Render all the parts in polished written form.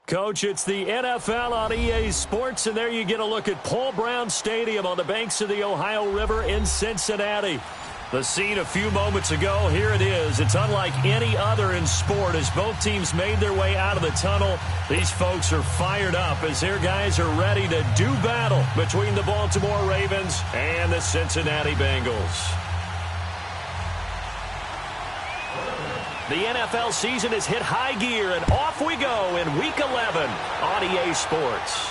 Coach, it's the NFL on EA Sports, and there you get a look at Paul Brown Stadium on the banks of the Ohio River in Cincinnati. The scene a few moments ago, here it is. It's unlike any other in sport as both teams made their way out of the tunnel. These folks are fired up as their guys are ready to do battle between the Baltimore Ravens and the Cincinnati Bengals. The NFL season has hit high gear, and off we go in Week 11 on EA Sports.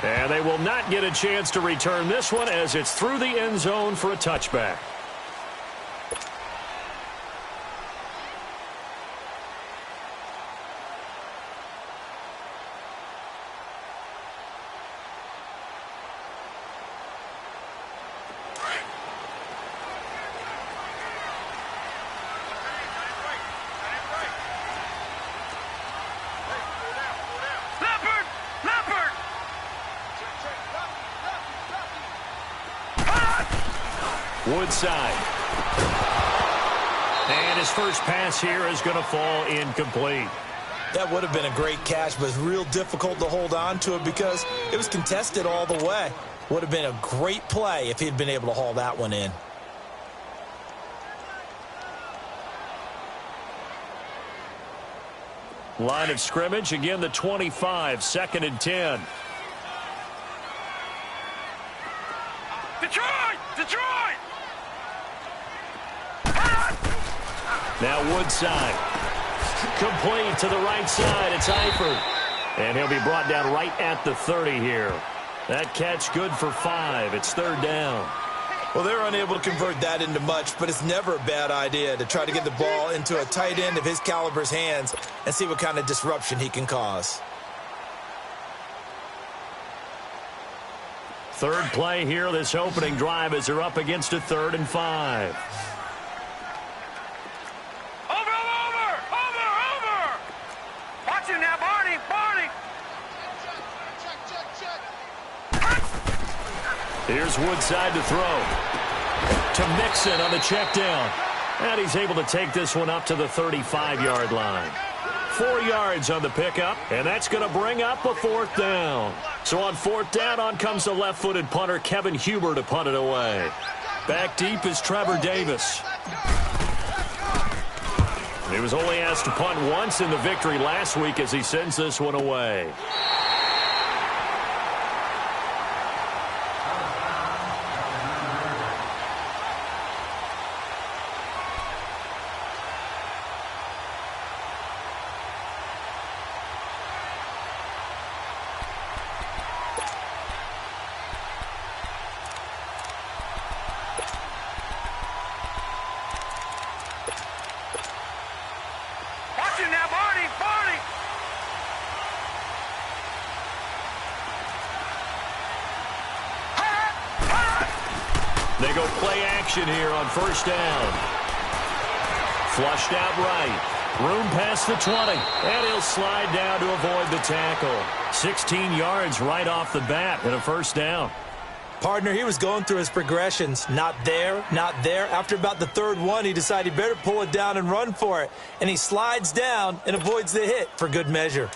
And they will not get a chance to return this one as it's through the end zone for a touchback. Woodside. And his first pass here is going to fall incomplete. That would have been a great catch, but it's real difficult to hold on to it because it was contested all the way. Would have been a great play if he'd been able to haul that one in. Line of scrimmage, again the 25, 2nd and 10. Detroit! Now Woodside. Complete to the right side. It's Eifert. And he'll be brought down right at the 30 here. That catch good for 5. It's 3rd down. Well, they're unable to convert that into much, but it's never a bad idea to try to get the ball into a tight end of his caliber's hands and see what kind of disruption he can cause. Third play here, this opening drive as they're up against a 3rd and 5. Over! Watch him now, Barney! Here's Woodside to throw. To Mixon on the check down. And he's able to take this one up to the 35-yard line. 4 yards on the pickup, and that's going to bring up a 4th down. So on 4th down, on comes the left-footed punter, Kevin Huber, to punt it away. Back deep is Trevor Davis. He was only asked to punt once in the victory last week as he sends this one away. They go play action here on 1st down. Flushed out right. Room past the 20. And he'll slide down to avoid the tackle. 16 yards right off the bat and a 1st down. Partner, he was going through his progressions. Not there, not there. After about the 3rd one, he decided he better pull it down and run for it. And he slides down and avoids the hit for good measure.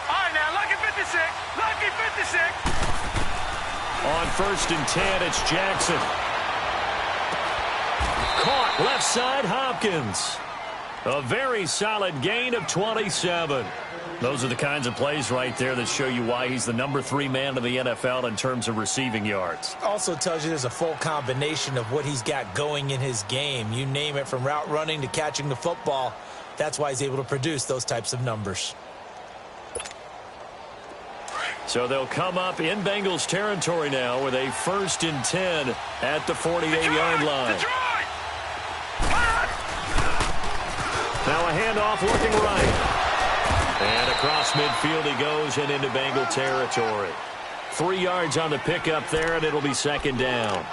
All right, now, lucky 56. On 1st and 10, it's Jackson. Caught left side, Hopkins. A very solid gain of 27. Those are the kinds of plays right there that show you why he's the number 3 man in the NFL in terms of receiving yards. Also tells you there's a full combination of what he's got going in his game. You name it, from route running to catching the football. That's why he's able to produce those types of numbers. So they'll come up in Bengals territory now with a 1st and 10 at the 48-yard line. Now a handoff looking right. And across midfield he goes and into Bengal territory. 3 yards on the pickup there, and it'll be 2nd down.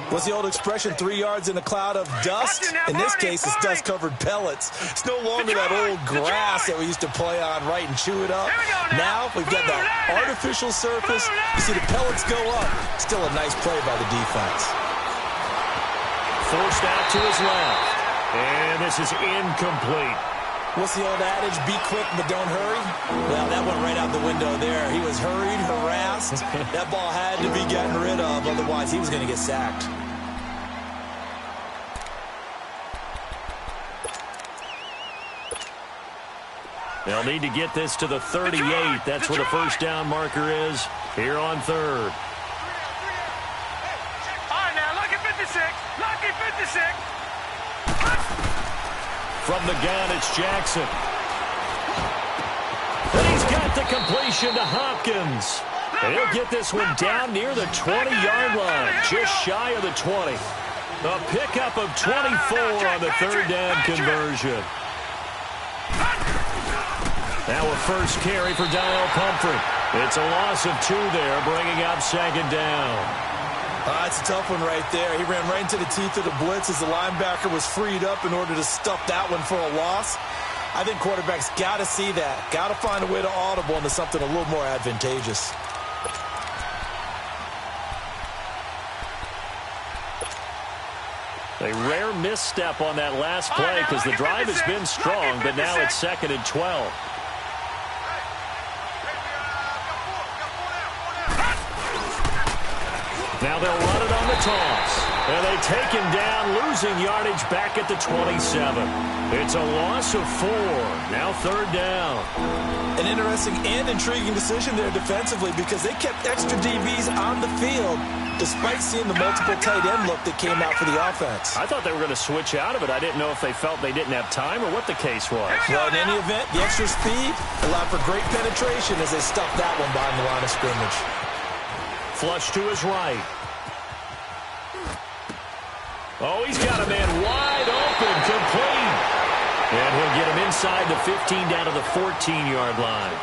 What's the old expression, 3 yards in a cloud of dust? In this case, it's dust-covered pellets. It's no longer that old grass that we used to play on, right, and chew it up. Now we've got that artificial surface. You see the pellets go up. Still a nice play by the defense. Forced out to his left. And this is incomplete. What's the old adage? Be quick, but don't hurry? Well, that went right out the window there. He was hurried, harassed. That ball had to be gotten rid of, otherwise he was going to get sacked. They'll need to get this to the 38. That's where the first down marker is here on third. All right, now, lucky 56. Lucky 56. From the gun, it's Jackson. And he's got the completion to Hopkins. And he'll get this one down near the 20-yard line, just shy of the 20. A pickup of 24 on the third down conversion. Now a first carry for Dial Pumphrey. It's a loss of 2 there, bringing up second down. It's a tough one right there. He ran right into the teeth of the blitz as the linebacker was freed up in order to stuff that one for a loss. I think quarterbacks got to see that. Got to find a way to audible into something a little more advantageous. A rare misstep on that last play because the drive has been strong, but now it's 2nd and 12. Now they'll run it on the toss. And they take him down, losing yardage back at the 27. It's a loss of 4. Now third down. An interesting and intriguing decision there defensively because they kept extra DBs on the field despite seeing the multiple tight end look that came out for the offense. I thought they were going to switch out of it. I didn't know if they felt they didn't have time or what the case was. Well, in any event, the extra speed allowed for great penetration as they stuffed that one behind the line of scrimmage. Flush to his right. Oh, he's got a man wide open, complete. And he'll get him inside the 15 down to the 14-yard line.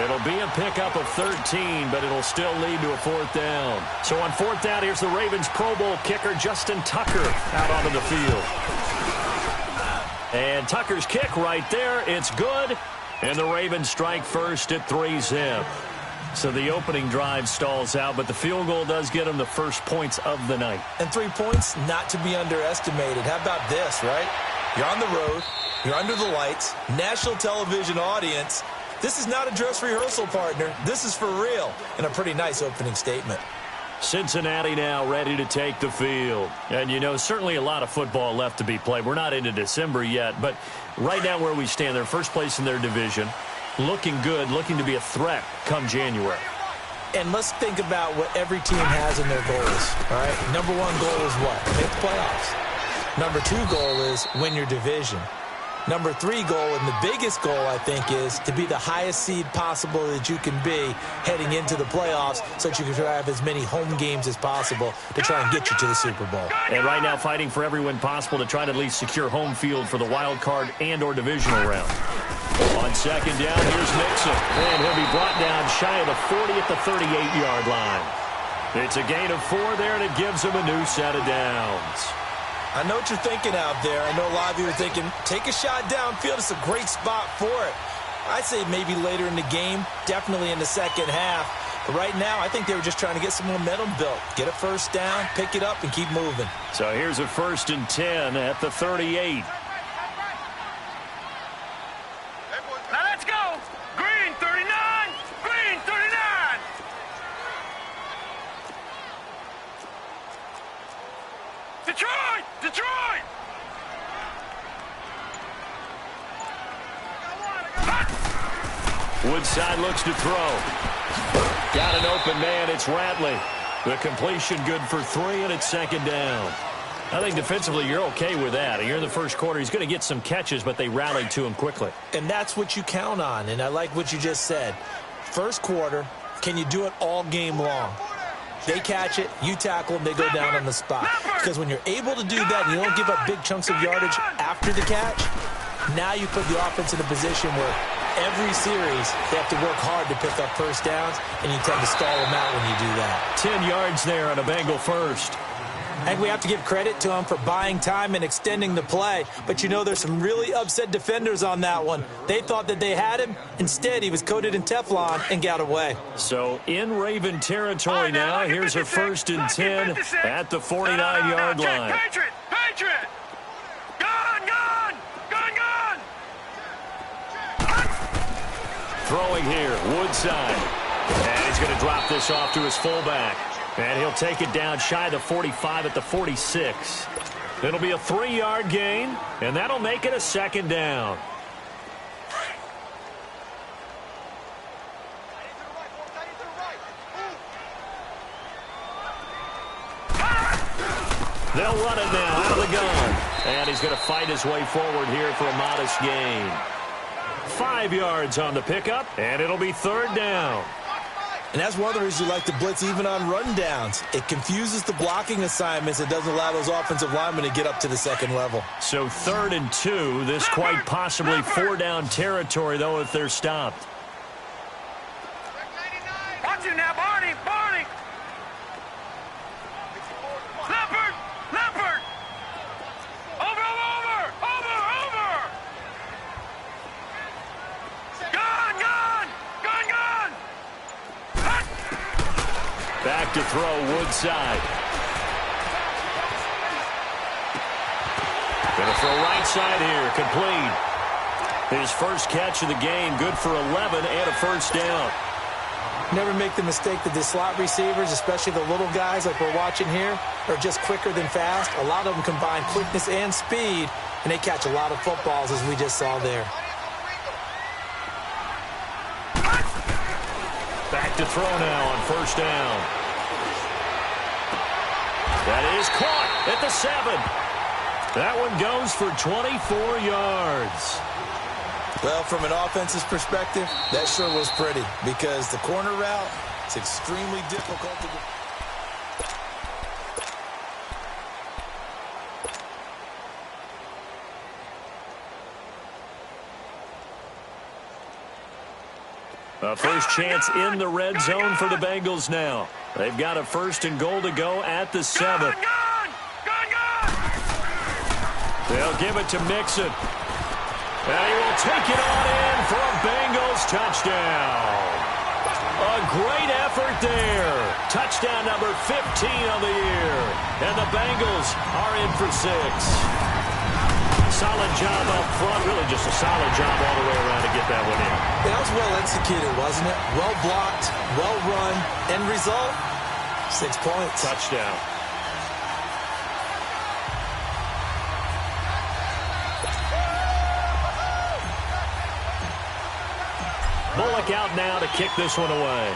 It'll be a pickup of 13, but it'll still lead to a 4th down. So on 4th down, here's the Ravens Pro Bowl kicker, Justin Tucker, out onto the field. And Tucker's kick right there. It's good. And the Ravens strike first at 3-zip. So the opening drive stalls out, but the field goal does get them the first points of the night. And 3 points, not to be underestimated. How about this, right? You're on the road. You're under the lights. National television audience. This is not a dress rehearsal, partner. This is for real. And a pretty nice opening statement. Cincinnati now ready to take the field. And, you know, certainly a lot of football left to be played. We're not into December yet, but right now where we stand, they're first place in their division. Looking good, looking to be a threat come January. And let's think about what every team has in their goals, all right? Number 1 goal is what? Make the playoffs. Number 2 goal is win your division. Number 3 goal, and the biggest goal, I think, is to be the highest seed possible that you can be heading into the playoffs so that you can have as many home games as possible to try and get you to the Super Bowl. And right now fighting for every win possible to try to at least secure home field for the wild card and or divisional round. On second down, here's Mixon. And he'll be brought down shy of the 40 at the 38-yard line. It's a gain of 4 there, and it gives him a new set of downs. I know what you're thinking out there. I know a lot of you are thinking, take a shot downfield. It's a great spot for it. I'd say maybe later in the game, definitely in the second half. But right now, I think they were just trying to get some momentum built. Get a first down, pick it up, and keep moving. So here's a 1st and 10 at the 38. Now let's go. Green 39. Green 39. Detroit. Detroit. Woodside looks to throw. Got an open man. It's Ratley. The completion good for 3, and it's second down. I think defensively you're okay with that. Here in the first quarter, he's going to get some catches, but they rallied to him quickly. And that's what you count on, and I like what you just said. First quarter, can you do it all game long? They catch it, you tackle them, they go down on the spot. Because when you're able to do that and you don't give up big chunks of yardage after the catch, now you put the offense in a position where every series they have to work hard to pick up first downs, and you tend to stall them out when you do that. 10 yards there on a Bengal first. And we have to give credit to him for buying time and extending the play. But, you know, there's some really upset defenders on that one. They thought that they had him. Instead, he was coated in Teflon and got away. So in Raven territory now, here's a 1st and 10 at the 49-yard line. Patriot! Patriot! Gone! Gone! Throwing here, Woodside. And he's going to drop this off to his fullback. And he'll take it down shy of the 45 at the 46. It'll be a 3-yard gain, and that'll make it a second down. They'll run it now out of the gun. And he's going to fight his way forward here for a modest gain. 5 yards on the pickup, and it'll be 3rd down. And that's one of the reasons you like to blitz even on rundowns. It confuses the blocking assignments. It doesn't allow those offensive linemen to get up to the second level. So 3rd and 2. This quite possibly 4-down territory, though, if they're stopped. Watch it now, Barney! Barney! Leopard! Leopard! Over! Gun! Back to throw, Woodside. Going to throw right side here, complete. His first catch of the game, good for 11 and a 1st down. Never make the mistake that the slot receivers, especially the little guys like we're watching here, are just quicker than fast. A lot of them combine quickness and speed, and they catch a lot of footballs, as we just saw there. Back to throw now on 1st down. That is caught at the 7. That one goes for 24 yards. Well, from an offense's perspective, that sure was pretty because the corner route is extremely difficult to get. A first chance in the red zone for the Bengals now. They've got a 1st and goal to go at the 7. They'll give it to Mixon. And he will take it on in for a Bengals touchdown. A great effort there. Touchdown number 15 on the year. And the Bengals are in for 6. Solid job up front. Really just a solid job all the way around to get that one in. That was well executed, wasn't it? Well blocked, well run. End result, 6 points. Touchdown. Bullock out now to kick this one away.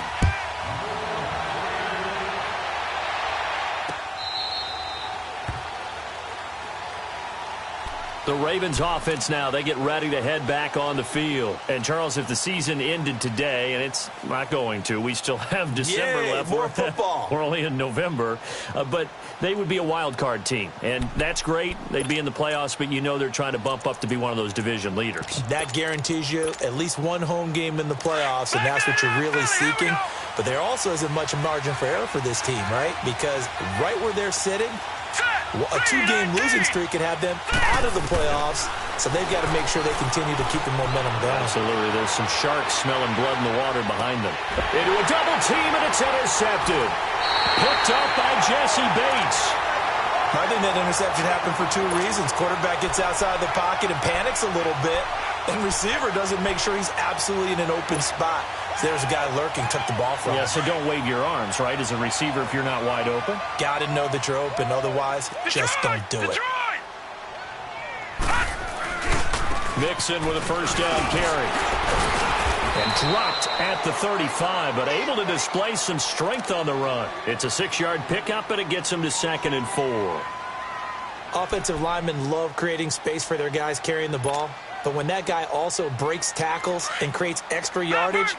The Ravens offense now, they get ready to head back on the field. And, Charles, if the season ended today, and it's not going to, we still have December left. More football. We're only in November. But they would be a wild card team. And that's great. They'd be in the playoffs, but you know they're trying to bump up to be one of those division leaders. That guarantees you at least one home game in the playoffs, and that's what you're really seeking. But there also isn't much margin for error for this team, right? Because right where they're sitting, a 2-game losing streak can have them out of the playoffs, so they've got to make sure they continue to keep the momentum going. Absolutely. There's some sharks smelling blood in the water behind them. Into a double team, and it's intercepted. Picked up by Jesse Bates. I think that interception happened for 2 reasons. Quarterback gets outside the pocket and panics a little bit, and receiver doesn't make sure he's absolutely in an open spot. So there's a guy lurking, took the ball from him. Yeah, so don't wave your arms, right, as a receiver if you're not wide open. Got to know that you're open. Otherwise, just don't do it. Mixon with a 1st down carry. And dropped at the 35, but able to display some strength on the run. It's a 6-yard pickup, and it gets him to 2nd and 4. Offensive linemen love creating space for their guys carrying the ball. But when that guy also breaks tackles and creates extra yardage,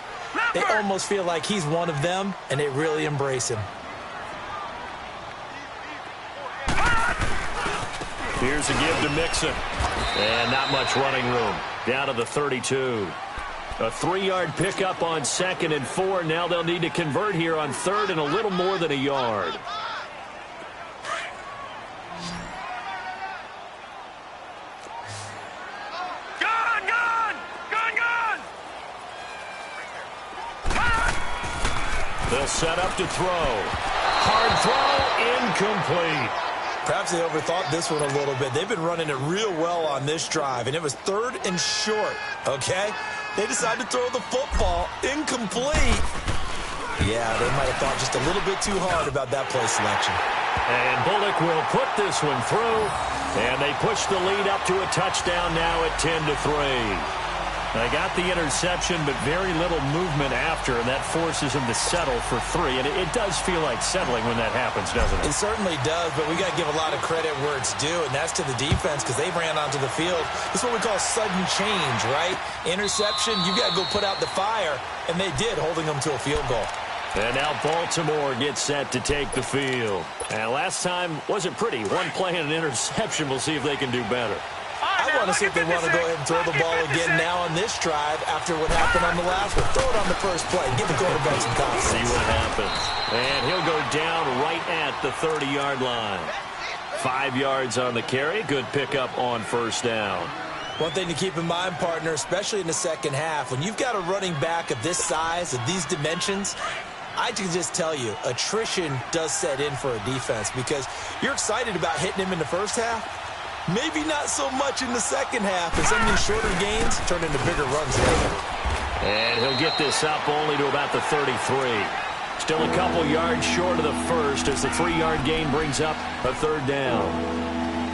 they almost feel like he's one of them, and they really embrace him. Here's a give to Mixon. And not much running room. Down to the 32. A 3-yard pickup on 2nd and 4. Now they'll need to convert here on 3rd and a little more than a yard. They'll set up to throw. Hard throw, incomplete. Perhaps they overthought this one a little bit. They've been running it real well on this drive, and it was 3rd and short, okay? They decide to throw the football incomplete. Yeah, they might have thought just a little bit too hard about that play selection. And Bullock will put this one through, and they push the lead up to a touchdown now at 10-3. They got the interception, but very little movement after, and that forces them to settle for 3. And it does feel like settling when that happens, doesn't it? It certainly does, but we got to give a lot of credit where it's due, and that's to the defense because they ran onto the field. It's what we call sudden change, right? Interception, you got to go put out the fire, and they did, holding them to a field goal. And now Baltimore gets set to take the field. And last time wasn't pretty. One play and an interception. We'll see if they can do better. I want to see if they want to go ahead and throw the ball again now on this drive after what happened on the last one. Throw it on the first play. Give the quarterback some confidence. See what happens. And he'll go down right at the 30-yard line. 5 yards on the carry. Good pickup on first down. One thing to keep in mind, partner, especially in the second half, when you've got a running back of this size, of these dimensions, I can just tell you, attrition does set in for a defense because you're excited about hitting him in the first half. Maybe not so much in the second half, and some of these shorter gains turn into bigger runs later. And he'll get this up only to about the 33. Still a couple yards short of the first as the 3-yard gain brings up a third down.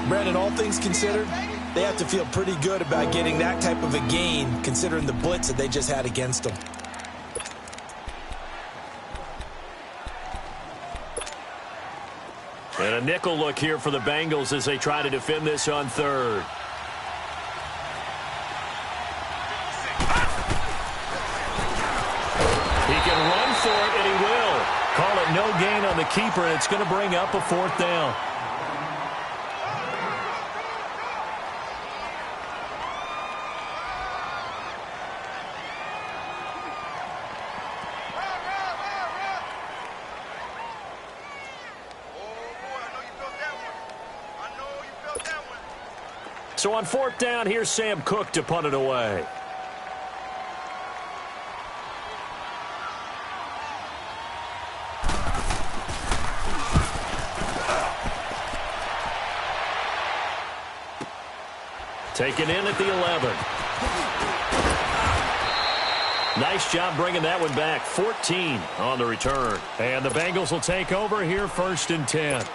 Brandon, all things considered, they have to feel pretty good about getting that type of a gain considering the blitz that they just had against them. And a nickel look here for the Bengals as they try to defend this on third. He can run for it, and he will. Call it no gain on the keeper, and it's going to bring up a fourth down. So on fourth down, here's Sam Cook to punt it away. Taken in at the 11. Nice job bringing that one back. 14 on the return. And the Bengals will take over here first and 10.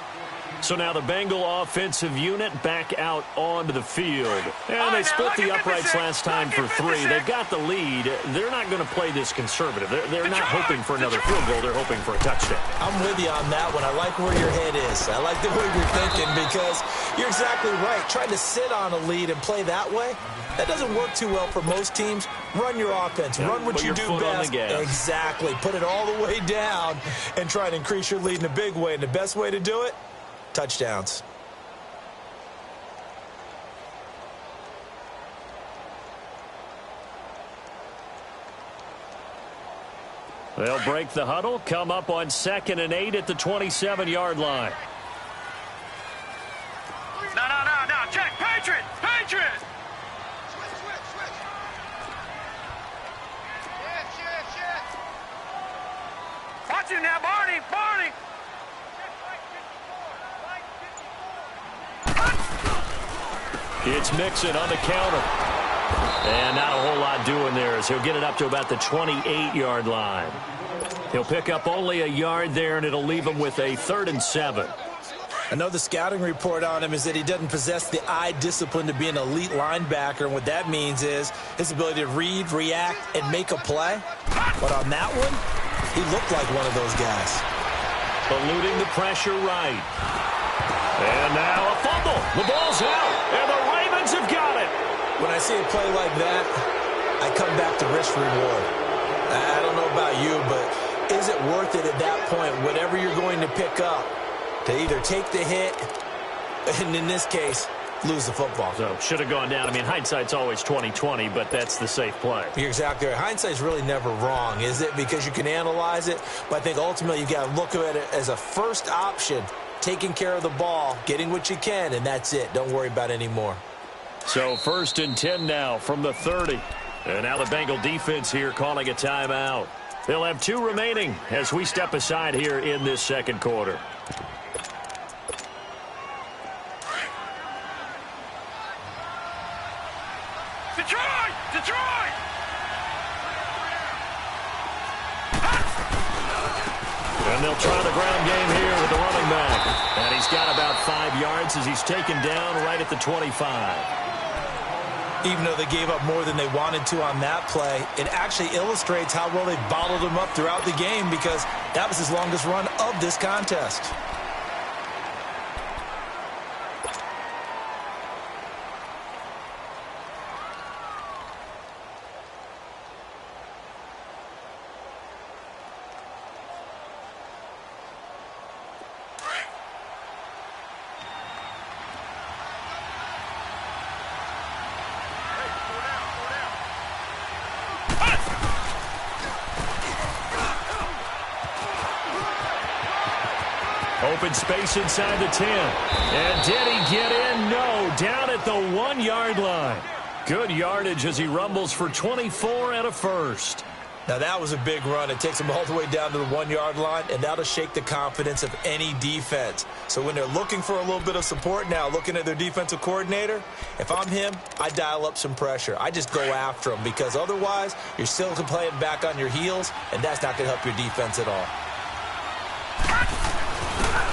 So now the Bengal offensive unit back out onto the field. And they split the uprights last time for 3. They've got the lead. They're not going to play this conservative. They're not hoping for another field goal. They're hoping for a touchdown. I'm with you on that one. I like where your head is. I like the way you're thinking because you're exactly right. Trying to sit on a lead and play that way, that doesn't work too well for most teams. Run your offense. Run what you do best. Exactly. Put it all the way down and try to increase your lead in a big way. And the best way to do it, touchdowns. They'll break the huddle, come up on 2nd and 8 at the 27-yard line. No. Check. Patriots. Patriots. Switch. Watch you now, Barney. It's Mixon on the counter. And not a whole lot doing there as he'll get it up to about the 28-yard line. He'll pick up only a yard there, and it'll leave him with a 3rd and 7. I know the scouting report on him is that he doesn't possess the eye discipline to be an elite linebacker, and what that means is his ability to read, react, and make a play. But on that one, he looked like one of those guys. Eluding the pressure right. And now a fumble. The ball's out, and the Ravens have got it. When I see a play like that, I come back to risk reward. I don't know about you, but is it worth it at that point, whatever you're going to pick up, to either take the hit, and in this case, lose the football? So should have gone down. I mean, hindsight's always 20/20, but that's the safe play. You're exactly right. Hindsight's really never wrong, is it? Because you can analyze it, but I think ultimately you got to look at it as a first option, taking care of the ball, getting what you can, and that's it. Don't worry about any more. So 1st and 10 now from the 30. And now the Bengal defense here calling a timeout. They'll have 2 remaining as we step aside here in this second quarter. Detroit! And he's got about 5 yards as he's taken down right at the 25. Even though they gave up more than they wanted to on that play, it actually illustrates how well they bottled him up throughout the game because that was his longest run of this contest. Open space inside the 10. And did he get in? No. Down at the 1-yard line. Good yardage as he rumbles for 24 and a first. Now, that was a big run. It takes him all the way down to the 1-yard line, and that'll shake the confidence of any defense. So when they're looking for a little bit of support now, looking at their defensive coordinator, if I'm him, I dial up some pressure. I just go after him because otherwise you're still playing back on your heels, and that's not going to help your defense at all.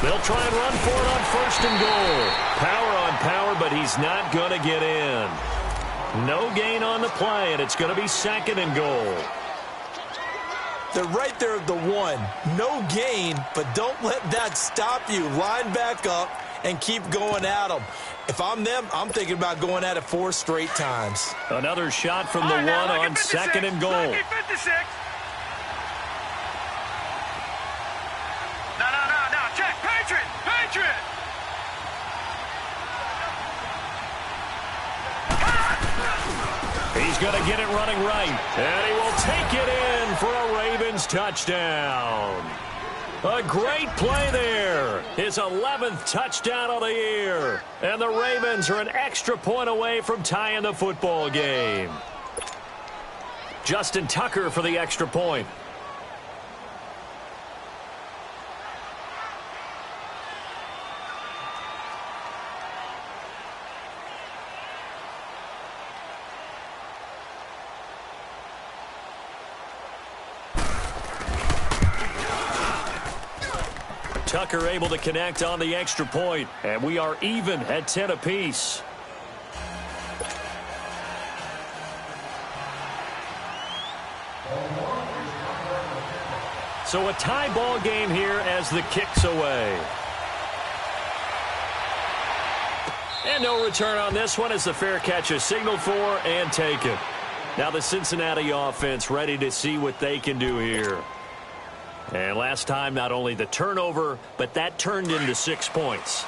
They'll try and run for it on first and goal. Power on power, but he's not going to get in. No gain on the play, and it's going to be second and goal. They're right there at the 1. No gain, but don't let that stop you. Line back up and keep going at them. If I'm them, I'm thinking about going at it 4 straight times. Another shot from the 1 on second and goal. Check, Patriot! Patriot! He's going to get it running right. And he will take it in for a Ravens touchdown. A great play there. His 11th touchdown of the year. And the Ravens are an extra point away from tying the football game. Justin Tucker for the extra point. Tucker able to connect on the extra point, and we are even at 10 apiece. So a tie ball game here as the kick's away. And no return on this one as the fair catch is signaled for and taken. Now the Cincinnati offense ready to see what they can do here. And last time, not only the turnover, but that turned into 6 points.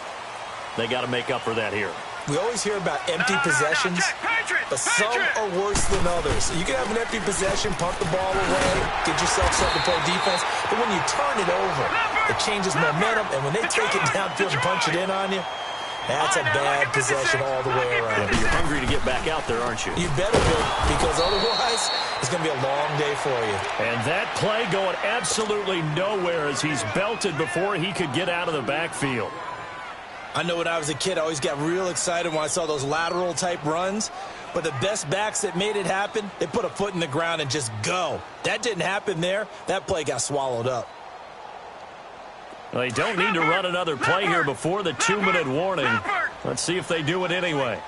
They got to make up for that here. We always hear about empty possessions, but some are worse than others. You can have an empty possession, punt the ball away, get yourself something to play defense, but when you turn it over, it changes momentum, and when they take it downfield and punch it in on you, that's a bad possession all the way around. Yeah, but you're hungry to get back out there, aren't you? You better be, because otherwise it's going to be a long day for you. And that play going absolutely nowhere as he's belted before he could get out of the backfield. I know when I was a kid, I always got real excited when I saw those lateral-type runs. But the best backs that made it happen, they put a foot in the ground and just go. That didn't happen there. That play got swallowed up. They don't need to run another play here before the 2-minute warning. Let's see if they do it anyway.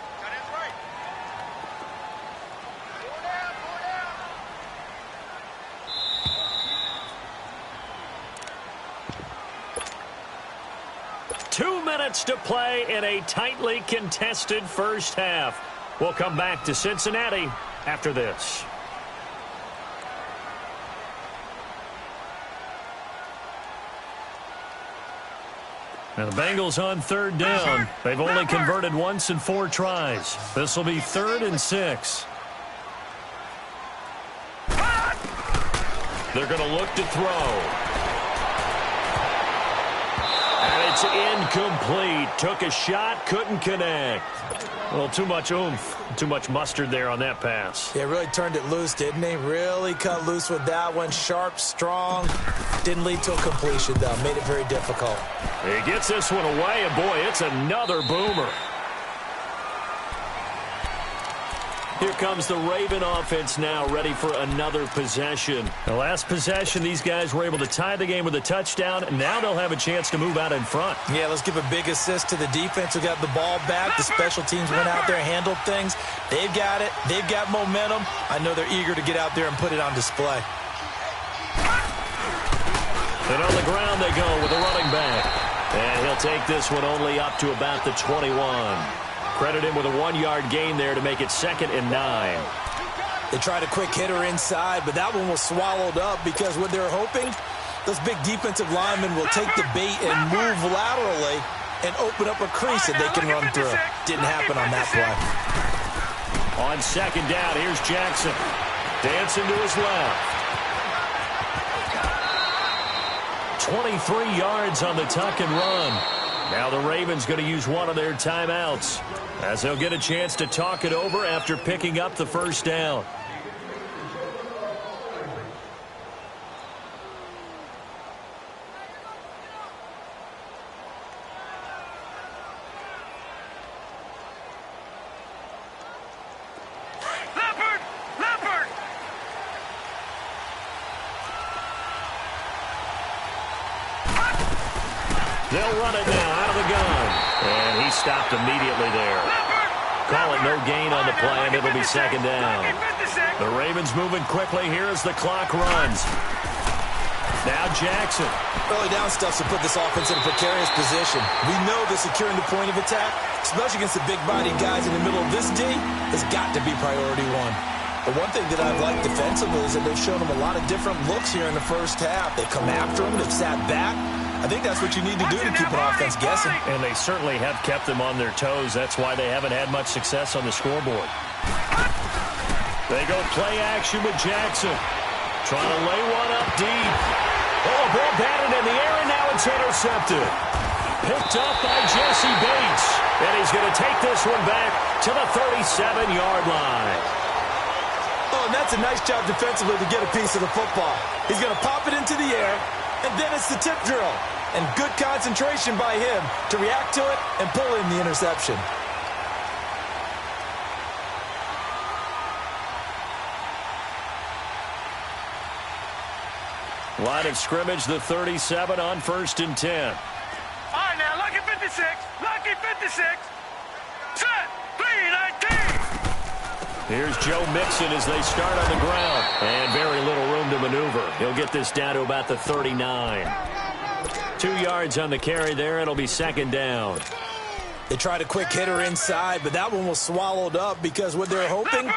Two minutes to play in a tightly contested first half. We'll come back to Cincinnati after this. Now the Bengals on third down. They've only converted once in 4 tries. This will be 3rd and 6. They're going to look to throw. And it's incomplete. Took a shot, couldn't connect. Well, too much oomph, too much mustard there on that pass. Yeah, really turned it loose, didn't he? Really cut loose with that one. Sharp, strong. Didn't lead to a completion, though. Made it very difficult. He gets this one away, and boy, it's another boomer. Here comes the Raven offense now, ready for another possession. The last possession, these guys were able to tie the game with a touchdown, and now they'll have a chance to move out in front. Yeah, let's give a big assist to the defense who got the ball back. The special teams went out there and handled things. They've got it. They've got momentum. I know they're eager to get out there and put it on display. And on the ground they go with a running back. And he'll take this one only up to about the 21. Credit him with a 1-yard gain there to make it 2nd and 9. They tried a quick hitter inside, but that one was swallowed up because what they're hoping, those big defensive linemen will take the bait and move laterally and open up a crease that they can run through. Didn't happen on that play. On 2nd down, here's Jackson. Dancing to his left. 23 yards on the tuck and run. Now the Ravens going to use one of their timeouts as they'll get a chance to talk it over after picking up the first down. They'll run it now out of the gun. And he stopped immediately there. Call it no gain on the play, and it'll be 2nd down. The Ravens moving quickly here as the clock runs. Now Jackson. Early down stuff to put this offense in a precarious position. We know that securing the point of attack, especially against the big-bodied guys in the middle of this D, has got to be priority one. The one thing that I've liked defensively is that they've shown them a lot of different looks here in the first half. They come after them, they've sat back. I think that's what you need to do to keep an offense guessing. And they certainly have kept them on their toes. That's why they haven't had much success on the scoreboard. They go play action with Jackson. Trying to lay one up deep. Oh, ball batted in the air, and now it's intercepted. Picked up by Jesse Bates. And he's going to take this one back to the 37-yard line. Oh, and that's a nice job defensively to get a piece of the football. He's going to pop it into the air. And then it's the tip drill. And good concentration by him to react to it and pull in the interception. Line of scrimmage, the 37 on 1st and 10. All right, now, lucky 56. Lucky 56. Set. 3-19. Here's Joe Mixon as they start on the ground. And very little room to maneuver. He'll get this down to about the 39. 2 yards on the carry there. It'll be 2nd down. They tried a quick hitter inside, but that one was swallowed up because what they're hoping,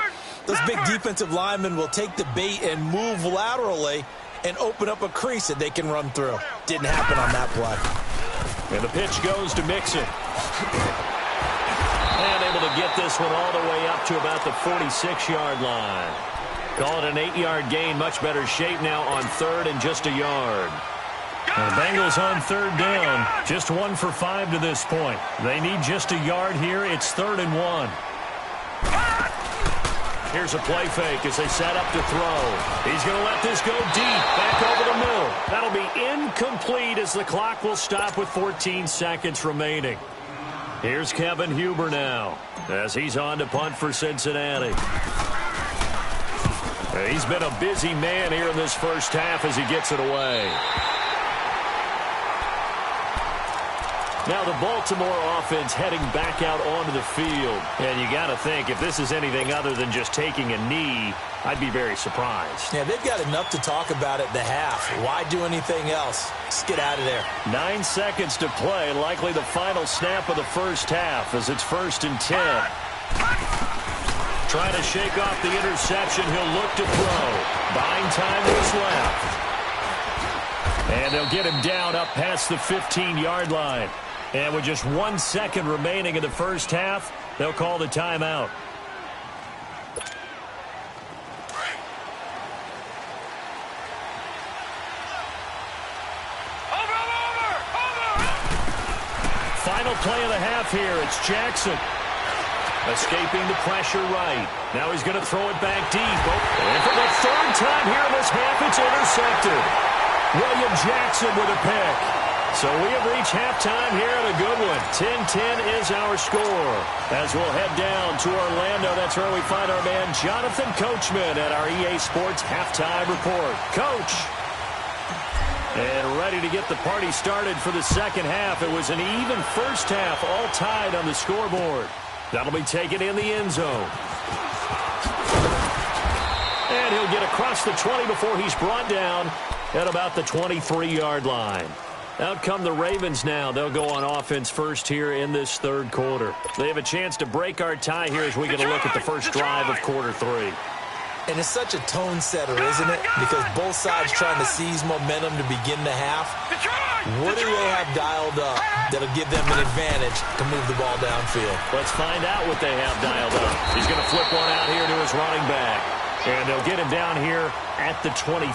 those big defensive linemen will take the bait and move laterally and open up a crease that they can run through. Didn't happen on that play. And the pitch goes to Mixon. And able to get this one all the way up to about the 46-yard line. Call it an 8-yard gain. Much better shape now on 3rd and just a yard. And the Bengals on 3rd down. Just 1 for 5 to this point. They need just a yard here. It's 3rd and 1. Here's a play fake as they set up to throw. He's going to let this go deep, back over the middle. That'll be incomplete as the clock will stop with 14 seconds remaining. Here's Kevin Huber now as he's on to punt for Cincinnati. He's been a busy man here in this first half as he gets it away. Now the Baltimore offense heading back out onto the field. And you got to think, if this is anything other than just taking a knee, I'd be very surprised. Yeah, they've got enough to talk about at the half. Why do anything else? Just get out of there. 9 seconds to play. Likely the final snap of the first half as it's 1st and 10. Trying to shake off the interception. He'll look to throw. Buying time was left. And they'll get him down up past the 15-yard line. And with just 1 second remaining in the first half, they'll call the timeout. Final play of the half here. It's Jackson. Escaping the pressure right. Now he's going to throw it back deep. And for the 3rd time here in this half, it's intercepted. William Jackson with a pick. So we have reached halftime here at a good one. 10-10 is our score. As we'll head down to Orlando, that's where we find our man Jonathan Coachman at our EA Sports Halftime Report. Coach. And ready to get the party started for the second half. It was an even first half, all tied on the scoreboard. That'll be taken in the end zone. And he'll get across the 20 before he's brought down at about the 23-yard line. Out come the Ravens now. They'll go on offense first here in this third quarter. They have a chance to break our tie here as we get a look at the first drive of quarter three. And it's such a tone setter, isn't it? Because both sides trying to seize momentum to begin the half. What do they have dialed up that'll give them an advantage to move the ball downfield? Let's find out what they have dialed up. He's going to flip one out here to his running back. And they'll get him down here at the 23.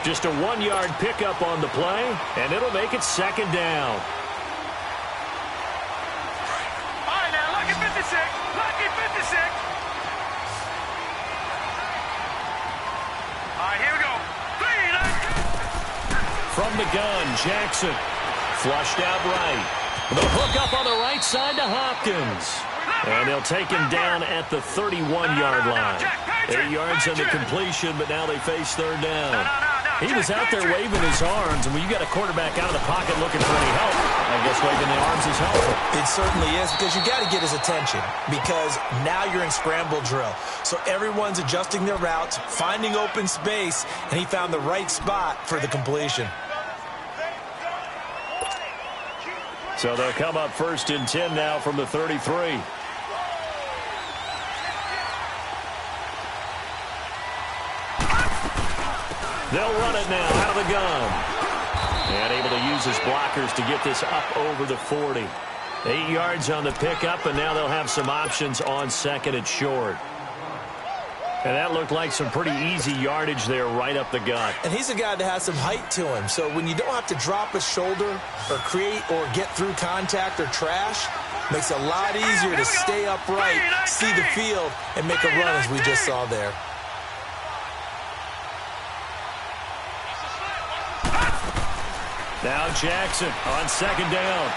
Just a 1-yard pickup on the play, and it'll make it second down. All right, now, lucky 56. Lucky 56. All right, here we go. From the gun, Jackson. Flushed out right. The hook up on the right side to Hopkins. And they'll take him down at the 31-yard line. 8 yards on the completion, but now they face third down. He was out there waving his arms, and when you got a quarterback out of the pocket looking for any help, I guess waving the arms is helpful. It certainly is, because you got to get his attention, because now you're in scramble drill. So everyone's adjusting their routes, finding open space, and he found the right spot for the completion. So they'll come up first and 10 now from the 33. They'll run it now out of the gun. And able to use his blockers to get this up over the 40. 8 yards on the pickup, and now they'll have some options on second and short. And that looked like some pretty easy yardage there right up the gut. And he's a guy that has some height to him. So when you don't have to drop a shoulder or create or get through contact or trash, makes it a lot easier to stay upright, see the field, and make a run as we just saw there. Now Jackson on second down.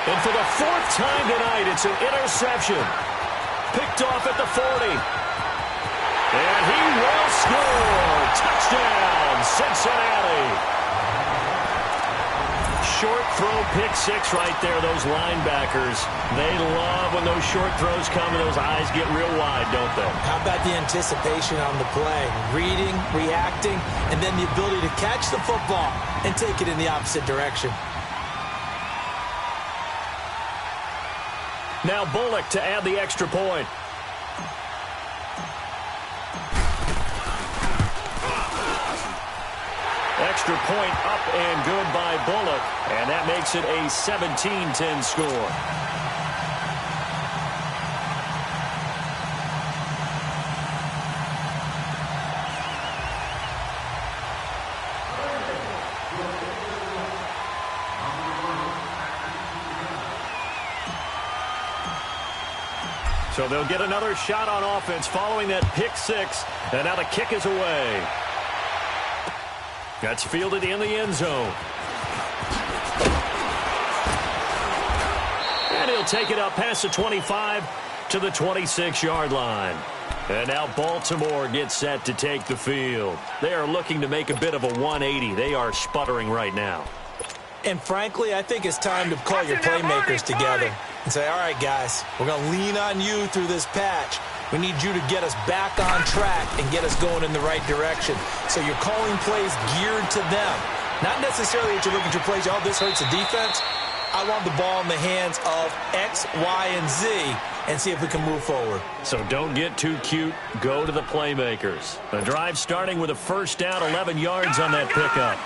And for the fourth time tonight, it's an interception. Picked off at the 40. And he will score. Touchdown, Cincinnati. Short throw, pick six right there. Those linebackers, they love when those short throws come and those eyes get real wide, don't they? How about the anticipation on the play? Reading, reacting, and then the ability to catch the football and take it in the opposite direction. Now Bullock to add the extra point. Extra point up and good by Bullock, and that makes it a 17-10 score. So they'll get another shot on offense following that pick six, and now the kick is away. That's fielded in the end zone. And he'll take it up past the 25 to the 26-yard line. And now Baltimore gets set to take the field. They are looking to make a bit of a 180. They are sputtering right now. And frankly, I think it's time to call your playmakers together and say, all right, guys, we're going to lean on you through this patch. We need you to get us back on track and get us going in the right direction. So you're calling plays geared to them. Not necessarily that you look at your plays, oh, this hurts the defense. I want the ball in the hands of X, Y, and Z and see if we can move forward. So don't get too cute. Go to the playmakers. The drive starting with a first down, 11 yards on that pickup.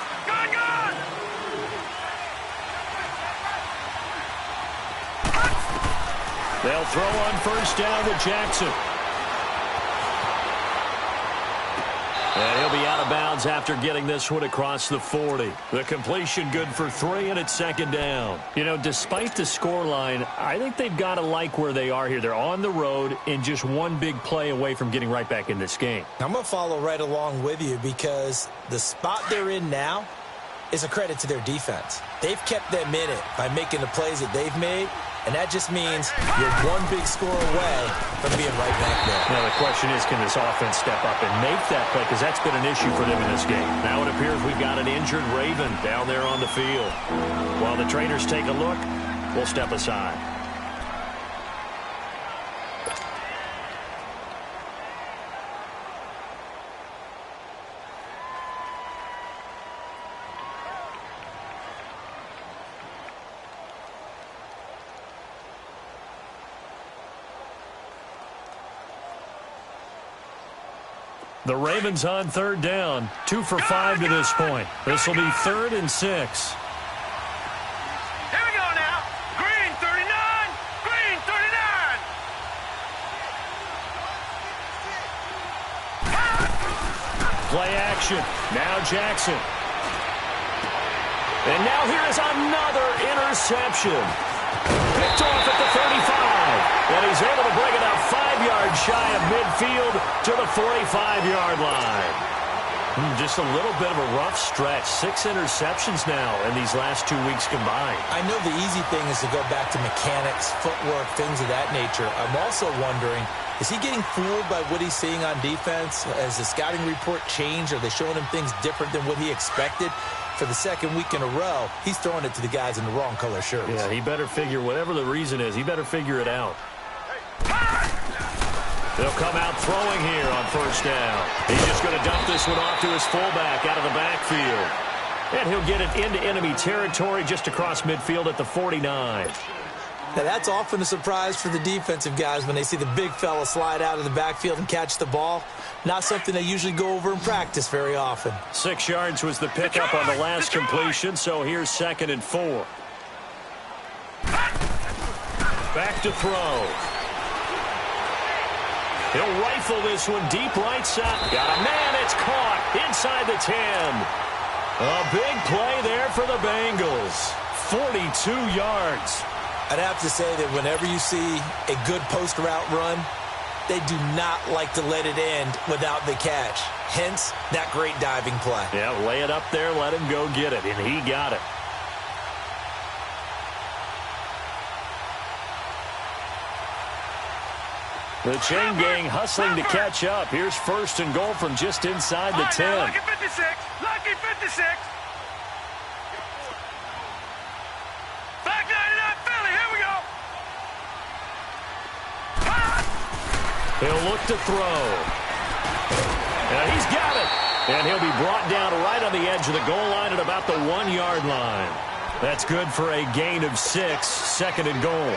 They'll throw on first down with Jackson. And he'll be out of bounds after getting this one across the 40. The completion good for 3, and it's second down. You know, despite the scoreline, I think they've got to like where they are here. They're on the road and just one big play away from getting right back in this game. I'm going to follow right along with you because the spot they're in now, is a credit to their defense. They've kept them in it by making the plays that they've made, and that just means you're one big score away from being right back there. Now the question is, can this offense step up and make that play? Because that's been an issue for them in this game. Now it appears we've got an injured Raven down there on the field. While the trainers take a look, we'll step aside. The Ravens on third down, 2 for 5 to this point. This will be 3rd and 6. Here we go now. Green 39. Green 39. Play action. Now Jackson. And now here is another interception. Picked off at the 35. And he's able to bring it up 5 yards shy of midfield to the 45-yard line. Just a little bit of a rough stretch. 6 interceptions now in these last 2 weeks combined. I know the easy thing is to go back to mechanics, footwork, things of that nature. I'm also wondering, is he getting fooled by what he's seeing on defense? Has the scouting report changed? Are they showing him things different than what he expected? For the second week in a row, he's throwing it to the guys in the wrong color shirts. Yeah, he better figure, whatever the reason is, he better figure it out. They'll come out throwing here on first down. He's just going to dump this one off to his fullback out of the backfield. And he'll get it into enemy territory just across midfield at the 49. Now, that's often a surprise for the defensive guys when they see the big fella slide out of the backfield and catch the ball. Not something they usually go over in practice very often. 6 yards was the pickup on the last completion, so here's 2nd and 4. Back to throw. He'll rifle this one deep right side. Got a man, it's caught inside the 10. A big play there for the Bengals. 42 yards. I'd have to say that whenever you see a good post route run, they do not like to let it end without the catch. Hence, that great diving play. Yeah, lay it up there, let him go get it, and he got it. The chain gang hustling to catch up. Here's 1st and goal from just inside the 10. Lucky 56. Lucky 56. Back 99 Philly. Here we go. He'll look to throw. And he's got it. And he'll be brought down right on the edge of the goal line at about the 1-yard line. That's good for a gain of 6, 2nd and goal.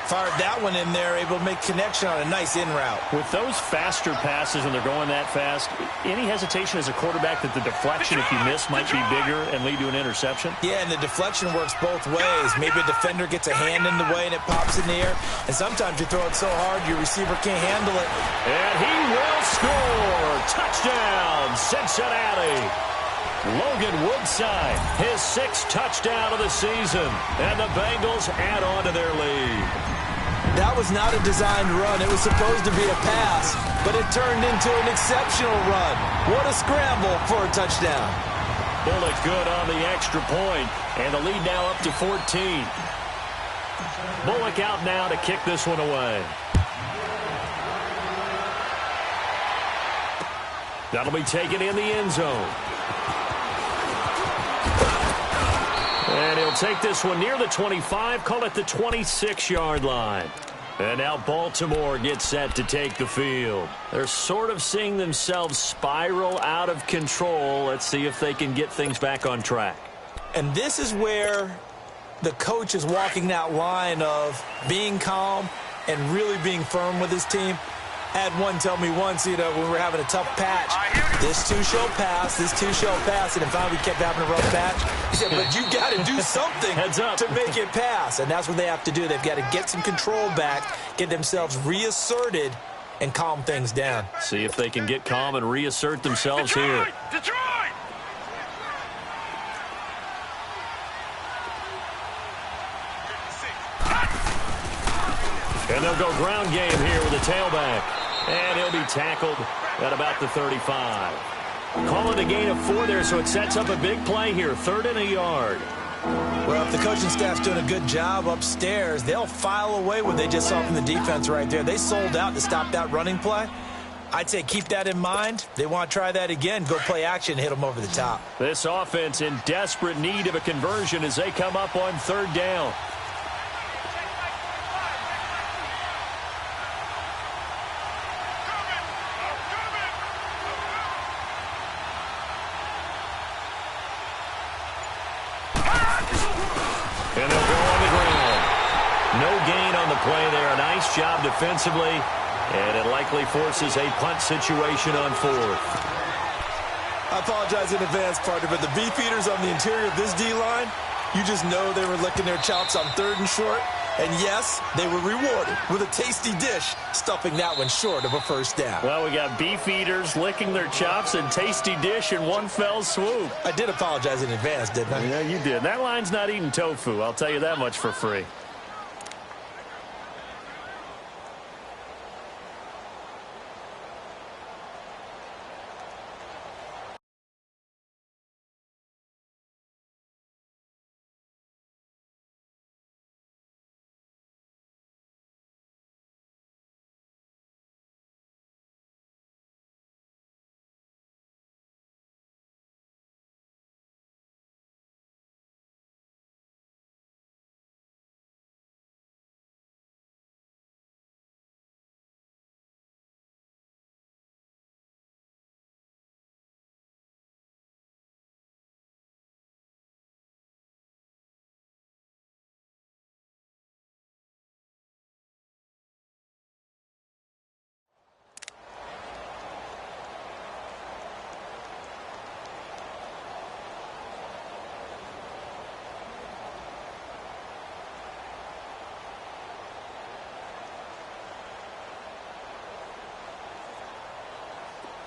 Fired that one in there, able to make connection on a nice in route. With those faster passes when they're going that fast, any hesitation as a quarterback that the deflection, if you miss, might be bigger and lead to an interception? Yeah, and the deflection works both ways. Maybe a defender gets a hand in the way and it pops in the air. And sometimes you throw it so hard your receiver can't handle it. And he will score. Touchdown, Cincinnati. Logan Woodside, his 6th touchdown of the season. And the Bengals add on to their lead. That was not a designed run. It was supposed to be a pass, but it turned into an exceptional run. What a scramble for a touchdown. Bullock good on the extra point, and the lead now up to 14. Bullock out now to kick this one away. That'll be taken in the end zone. And he'll take this one near the 25, call it the 26-yard line. And now Baltimore gets set to take the field. They're sort of seeing themselves spiral out of control. Let's see if they can get things back on track. And this is where the coach is walking that line of being calm and really being firm with his team. Had one tell me once, when we were having a tough patch, this too shall pass, this too shall pass, and then finally we kept having a rough patch. He said, but you got to do something to make it pass, and that's what they have to do. They've got to get some control back, get themselves reasserted, and calm things down. See if they can get calm and reassert themselves here. Detroit! And they'll go ground game here with a tailback. And he'll be tackled at about the 35. Calling a gain of 4 there, so it sets up a big play here. 3rd and a yard. Well, if the coaching staff's doing a good job upstairs, they'll file away what they just saw from the defense right there. They sold out to stop that running play. I'd say keep that in mind. They want to try that again. Go play action, hit them over the top. This offense in desperate need of a conversion as they come up on 3rd down. And they'll go on the ground. No gain on the play there. A nice job defensively. And it likely forces a punt situation on 4th. I apologize in advance, partner, but the beef eaters on the interior of this D-line, you just know they were licking their chops on 3rd and short. And yes, they were rewarded with a tasty dish, stuffing that one short of a 1st down. Well, we got beef eaters licking their chops and tasty dish in one fell swoop. I did apologize in advance, didn't I? Yeah, you did. That line's not eating tofu. I'll tell you that much for free.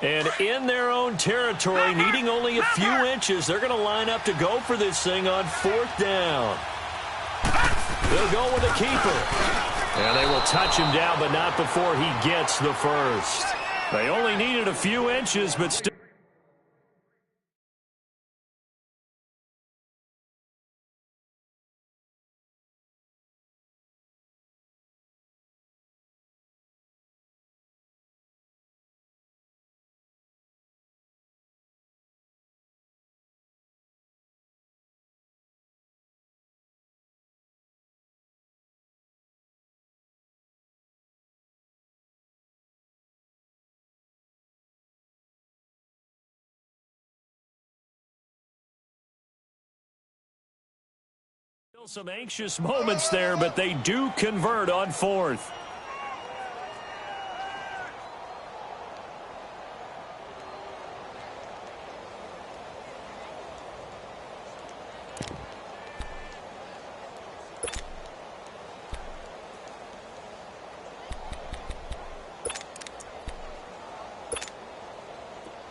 And in their own territory, needing only a few inches, they're going to line up to go for this thing on 4th down. They'll go with the keeper. And they will touch him down, but not before he gets the first. They only needed a few inches, but still. Still some anxious moments there, but they do convert on 4th.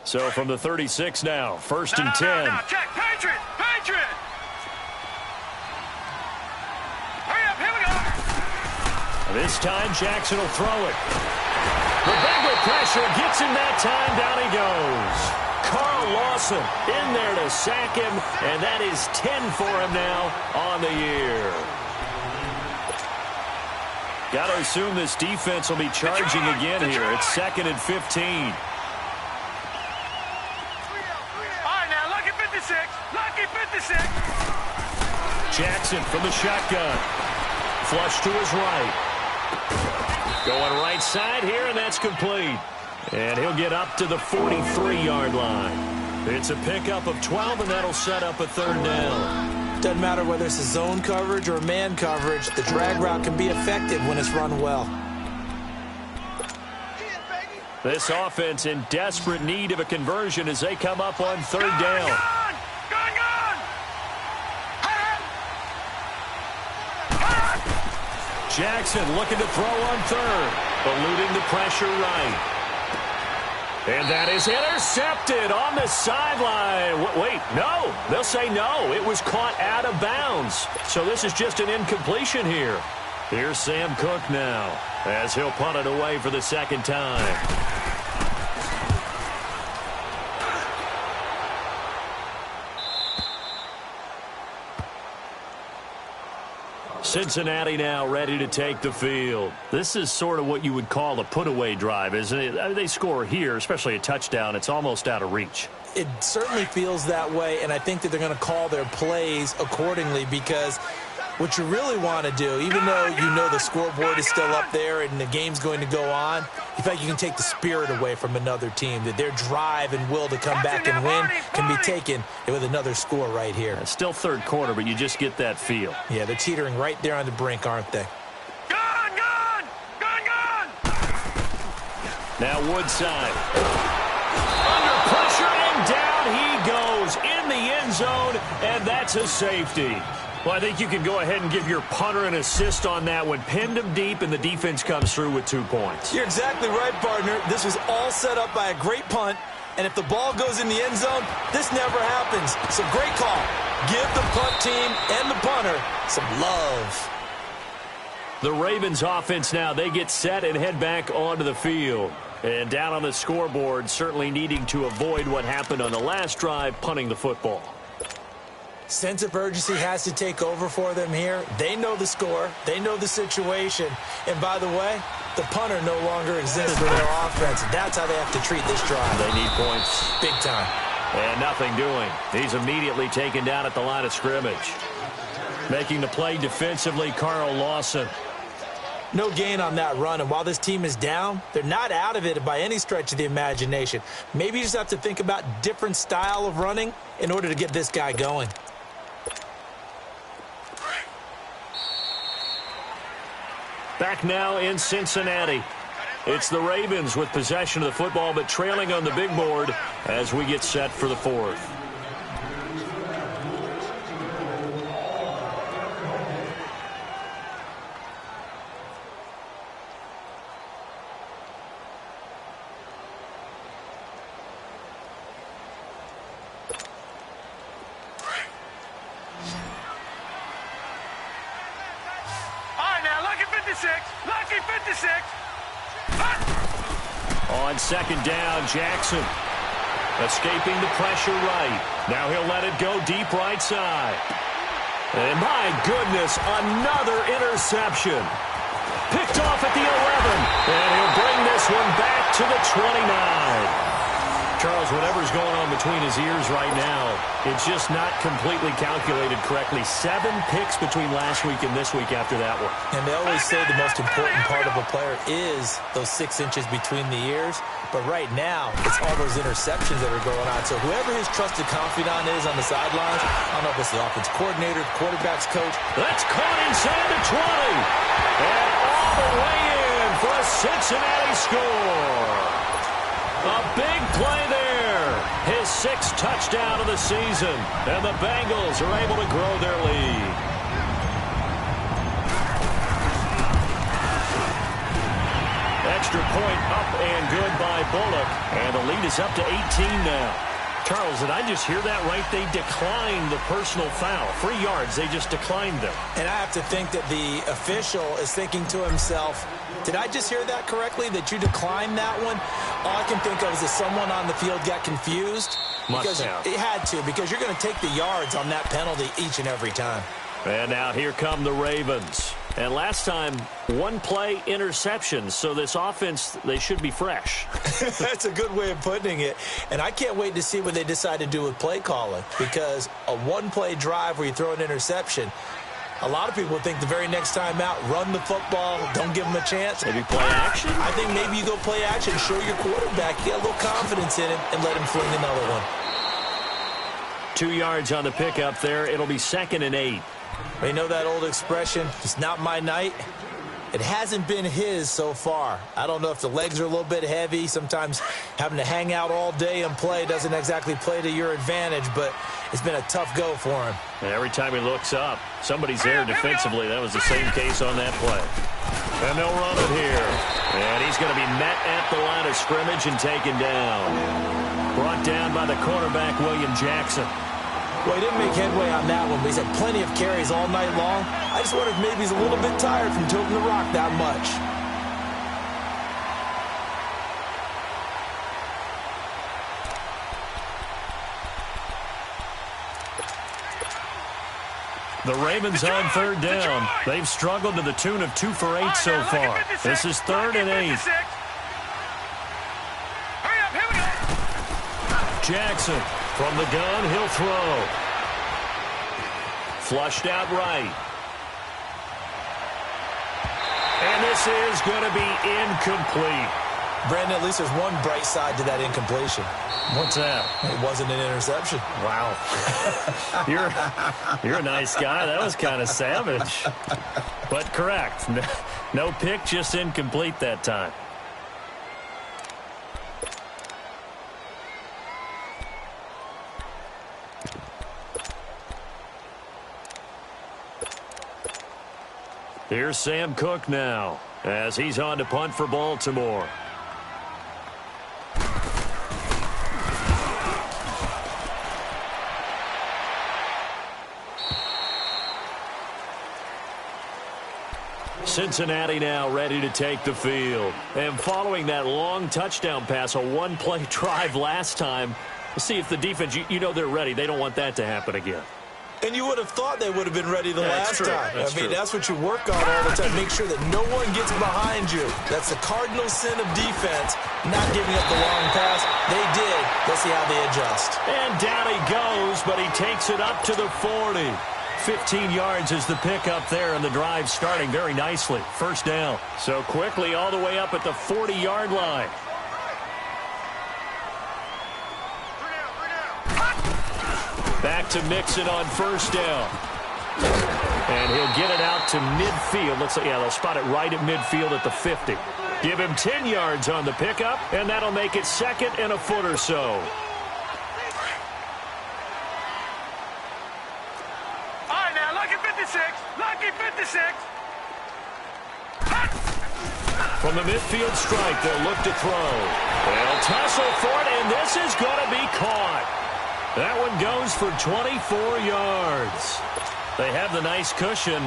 So from the 36 now, 1st and 10. No, check, Patriot, Patriot. This time, Jackson will throw it. The Bengal pressure gets him that time. Down he goes. Carl Lawson in there to sack him, and that is 10 for him now on the year. Got to assume this defense will be charging again here. It's 2nd and 15. All right, now, lucky 56. Lucky 56. Jackson from the shotgun. Flush to his right. Going right side here, and that's complete. And he'll get up to the 43-yard line. It's a pickup of 12, and that'll set up a 3rd down. Doesn't matter whether it's a zone coverage or man coverage, the drag route can be effective when it's run well. This offense in desperate need of a conversion as they come up on 3rd down. Jackson looking to throw on 3rd, eluding the pressure right. And that is intercepted on the sideline. Wait, no. They'll say no. It was caught out of bounds. So this is just an incompletion here. Here's Sam Cook now as he'll punt it away for the 2nd time. Cincinnati now ready to take the field. This is sort of what you would call a put-away drive, isn't it? I mean, they score here, especially a touchdown. It's almost out of reach. It certainly feels that way, and I think that they're going to call their plays accordingly, because what you really want to do, even though you know the scoreboard is still up there and the game's going to go on, you feel like you can take the spirit away from another team, that their drive and will to come back and win can be taken with another score right here. It's still third quarter, but you just get that feel. Yeah, they're teetering right there on the brink, aren't they? Gone! Now Woodside. Under pressure, and down he goes in the end zone, and that's a safety. Well, I think you can go ahead and give your punter an assist on that one. Pinned him deep, and the defense comes through with 2 points. You're exactly right, partner. This was all set up by a great punt, and if the ball goes in the end zone, this never happens. So great call. Give the punt team and the punter some love. The Ravens offense now, they get set and head back onto the field. And down on the scoreboard, certainly needing to avoid what happened on the last drive, punting the football. Sense of urgency has to take over for them here. They know the score. They know the situation. And by the way, the punter no longer exists for their offense. That's how they have to treat this drive. They need points. Big time. And nothing doing. He's immediately taken down at the line of scrimmage. Making the play defensively, Carl Lawson. No gain on that run, and while this team is down, they're not out of it by any stretch of the imagination. Maybe you just have to think about different style of running in order to get this guy going. Back now in Cincinnati. It's the Ravens with possession of the football, but trailing on the big board as we get set for the fourth. Lucky 56. On second down, Jackson. Escaping the pressure right. Now he'll let it go deep right side. And my goodness, another interception. Picked off at the 11. And he'll bring this one back to the 29. Charles, whatever's going on between his ears right now, it's just not completely calculated correctly. 7 picks between last week and this week after that one. And they always say the most important part of a player is those 6 inches between the ears. But right now, it's all those interceptions that are going on. So whoever his trusted confidant is on the sidelines, I don't know if it's the offense coordinator, quarterback's coach. That's caught inside the 20. And all the way in for a Cincinnati score. A big play there. His 6th touchdown of the season. And the Bengals are able to grow their lead. Extra point up and good by Bullock. And the lead is up to 18 now. Charles, did I just hear that right? They declined the personal foul. 3 yards, they just declined them. And I have to think that the official is thinking to himself, did I just hear that correctly, that you declined that one? All I can think of is that someone on the field got confused. Must have. It had to, because you're going to take the yards on that penalty each and every time. And now here come the Ravens. And last time, 1 play interception. So this offense, they should be fresh. That's a good way of putting it. And I can't wait to see what they decide to do with play calling. Because a 1-play drive where you throw an interception, a lot of people think the very next time out, run the football, don't give them a chance. Maybe play action? I think maybe you go play action, show your quarterback, get a little confidence in him, and let him fling another one. 2 yards on the pickup there. It'll be 2nd and 8. You know that old expression, it's not my night? It hasn't been his so far. I don't know if the legs are a little bit heavy. Sometimes having to hang out all day and play doesn't exactly play to your advantage, but it's been a tough go for him. And every time he looks up, somebody's there defensively. That was the same case on that play. And they'll run it here. And he's going to be met at the line of scrimmage and taken down. Brought down by the cornerback, William Jackson. Well, he didn't make headway on that one, but he's had plenty of carries all night long. I just wonder if maybe he's a little bit tired from tilting the rock that much. The Ravens on third down. They've struggled to the tune of 2 for 8 so far. This is 3rd and 8. Hurry up, here we go. Jackson from the gun, he'll throw. Flushed out right. And this is going to be incomplete. Brandon, at least there's one bright side to that incompletion. What's that? It wasn't an interception. Wow. You're a nice guy. That was kind of savage. But correct. No pick, just incomplete that time. Here's Sam Cook now as he's on to punt for Baltimore. Cincinnati now ready to take the field. And following that long touchdown pass, a one-play drive last time, we'll see if the defense, you know they're ready. They don't want that to happen again. And you would have thought they would have been ready the last time. That's what you work on all the time. Make sure that no one gets behind you. That's the cardinal sin of defense, not giving up the long pass. They did. Let's see how they adjust. And down he goes, but he takes it up to the 40. 15 yards is the pickup there, and the drive starting very nicely. First down. So quickly all the way up at the 40-yard line. Back to Mixon on first down. And he'll get it out to midfield. Looks like, yeah, they'll spot it right at midfield at the 50. Give him 10 yards on the pickup, and that'll make it 2nd and a foot or so. Lucky 56. From the midfield strike, they'll look to throw. They'll tussle for it, and this is going to be caught. That one goes for 24 yards. They have the nice cushion.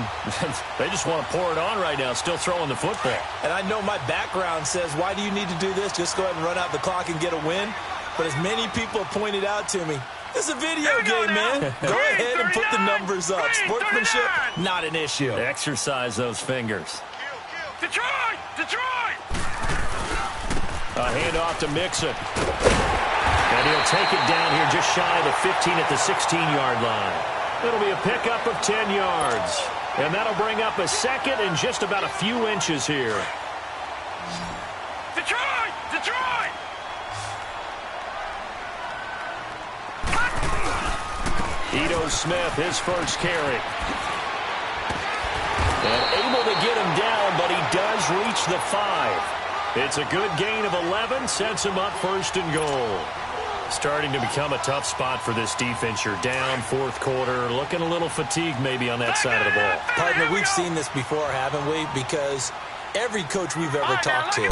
They just want to pour it on right now, still throwing the football. And I know my background says, why do you need to do this? Just go ahead and run out the clock and get a win. But as many people have pointed out to me, it's a video game, man. Go ahead and put the numbers up. Sportsmanship, not an issue. Exercise those fingers. Detroit! Detroit! A handoff to Mixon. And he'll take it down here just shy of the 15 at the 16-yard line. It'll be a pickup of 10 yards. And that'll bring up a 2nd and just about a few inches here. Detroit! Detroit! Ito Smith, his first carry. And able to get him down, but he does reach the 5. It's a good gain of 11, sets him up 1st and goal. Starting to become a tough spot for this defense. You're down 4th quarter, looking a little fatigued maybe on that side of the ball. Partner, we've seen this before, haven't we? Because every coach we've ever talked to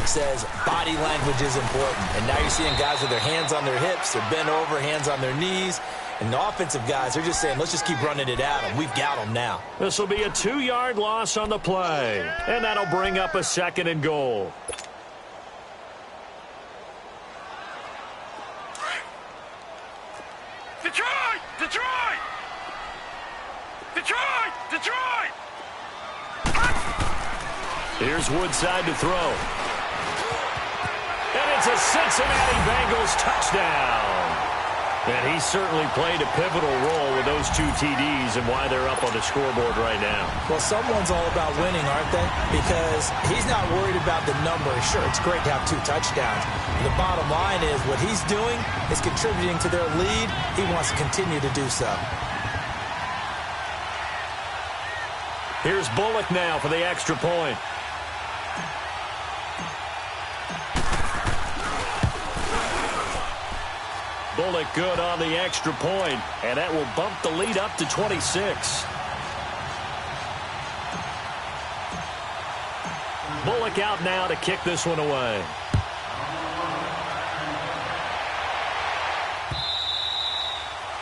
says body language is important. And now you're seeing guys with their hands on their hips, they're bent over, hands on their knees. And the offensive guys, they're just saying, let's just keep running it at them. We've got them now. This will be a 2-yard loss on the play. And that'll bring up a 2nd and goal. Detroit! Detroit! Detroit! Detroit! Here's Woodside to throw. And it's a Cincinnati Bengals touchdown. And he certainly played a pivotal role with those 2 TDs and why they're up on the scoreboard right now. Well, someone's all about winning, aren't they? Because he's not worried about the number. Sure, it's great to have 2 touchdowns. The bottom line is what he's doing is contributing to their lead. He wants to continue to do so. Here's Bullock now for the extra point. Bullock good on the extra point, and that will bump the lead up to 26. Bullock out now to kick this one away.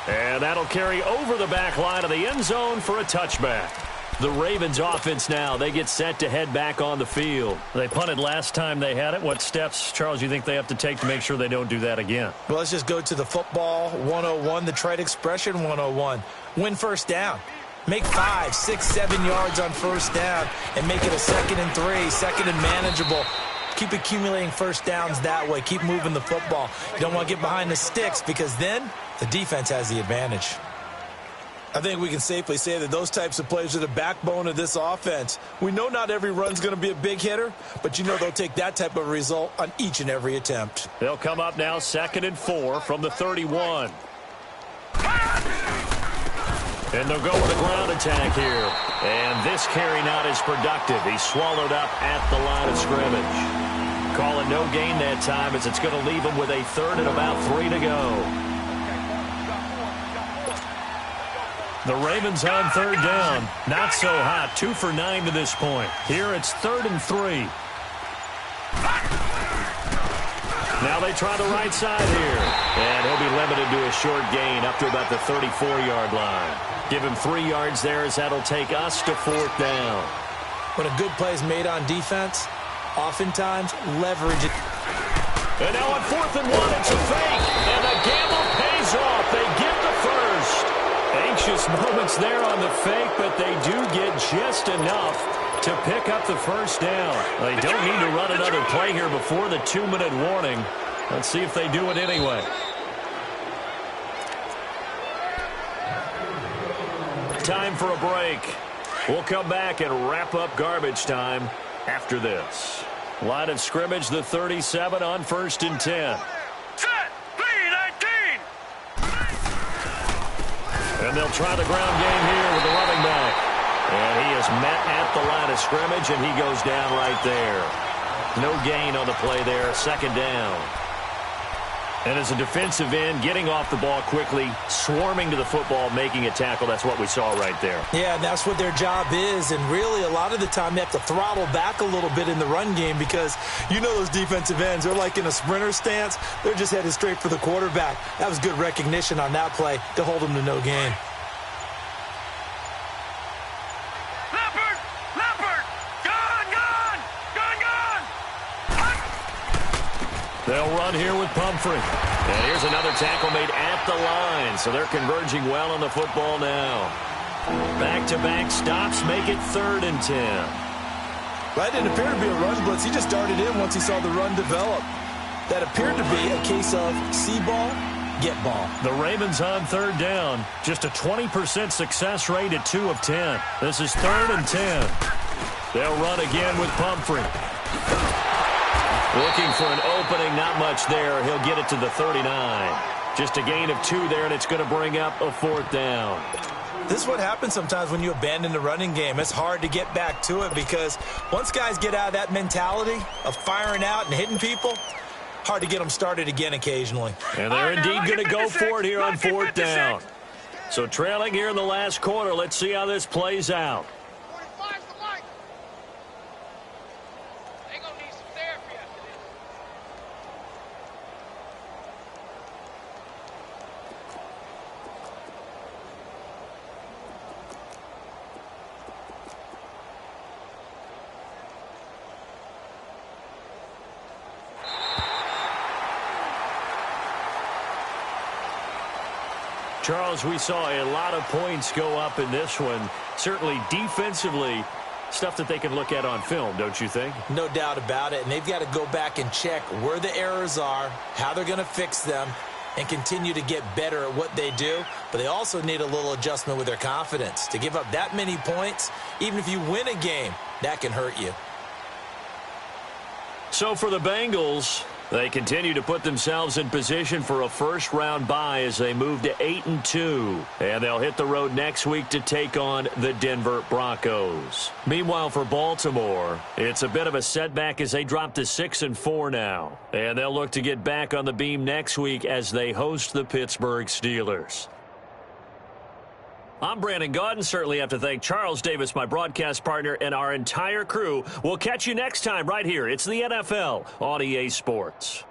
And that'll carry over the back line of the end zone for a touchback. The Ravens offense now, they get set to head back on the field. They punted last time they had it. What steps, Charles, you think they have to take to make sure they don't do that again? Well, let's just go to the football 101, the trade expression 101. Win first down. Make 5, 6, 7 yards on first down and make it a 2nd and 3, 2nd and manageable. Keep accumulating first downs that way. Keep moving the football. You don't want to get behind the sticks because then the defense has the advantage. I think we can safely say that those types of plays are the backbone of this offense. We know not every run's going to be a big hitter, but you know they'll take that type of result on each and every attempt. They'll come up now 2nd and 4 from the 31. And they'll go with a ground attack here. And this carry not as productive. He's swallowed up at the line of scrimmage. Calling no gain that time as it's going to leave him with a 3rd and about 3 to go. The Ravens on 3rd down. Not so hot. 2 for 9 to this point. Here it's 3rd and 3. Now they try the right side here. And he'll be limited to a short gain up to about the 34-yard line. Give him 3 yards there as that'll take us to 4th down. When a good play is made on defense, oftentimes leverage it. And now on 4th and 1, it's a fake. And the gamble pays off. They get the first. Anxious moments there on the fake, but they do get just enough to pick up the first down. They don't need to run another play here before the 2-minute warning. Let's see if they do it anyway. Time for a break. We'll come back and wrap up garbage time after this. Line of scrimmage, the 37 on 1st and 10. And they'll try the ground game here with the running back. And he is met at the line of scrimmage, and he goes down right there. No gain on the play there, 2nd down. And as a defensive end, getting off the ball quickly, swarming to the football, making a tackle, that's what we saw right there. Yeah, and that's what their job is. And really, a lot of the time, they have to throttle back a little bit in the run game because you know those defensive ends, they're like in a sprinter stance. They're just headed straight for the quarterback. That was good recognition on that play to hold them to no gain. They'll run here with Pumphrey. And here's another tackle made at the line. So they're converging well on the football now. Back-to-back stops make it 3rd and 10. That didn't appear to be a run blitz. He just darted in once he saw the run develop. That appeared to be a case of see ball, get ball. The Ravens on 3rd down. Just a 20% success rate at 2 of 10. This is 3rd and 10. They'll run again with Pumphrey. Looking for an opening, not much there. He'll get it to the 39. Just a gain of 2 there, and it's going to bring up a 4th down. This is what happens sometimes when you abandon the running game. It's hard to get back to it because once guys get out of that mentality of firing out and hitting people, hard to get them started again occasionally. And they're indeed going to go for it here on 4th down. So trailing here in the last quarter, let's see how this plays out. Charles, we saw a lot of points go up in this one. Certainly defensively, stuff that they can look at on film, don't you think? No doubt about it. And they've got to go back and check where the errors are, how they're going to fix them, and continue to get better at what they do. But they also need a little adjustment with their confidence. To give up that many points, even if you win a game, that can hurt you. So for the Bengals, they continue to put themselves in position for a first-round bye as they move to 8-2. And they'll hit the road next week to take on the Denver Broncos. Meanwhile, for Baltimore, it's a bit of a setback as they drop to 6-4 now. And they'll look to get back on the beam next week as they host the Pittsburgh Steelers. I'm Brandon Gaudin. Certainly have to thank Charles Davis, my broadcast partner, and our entire crew. We'll catch you next time right here. It's the NFL on EA Sports.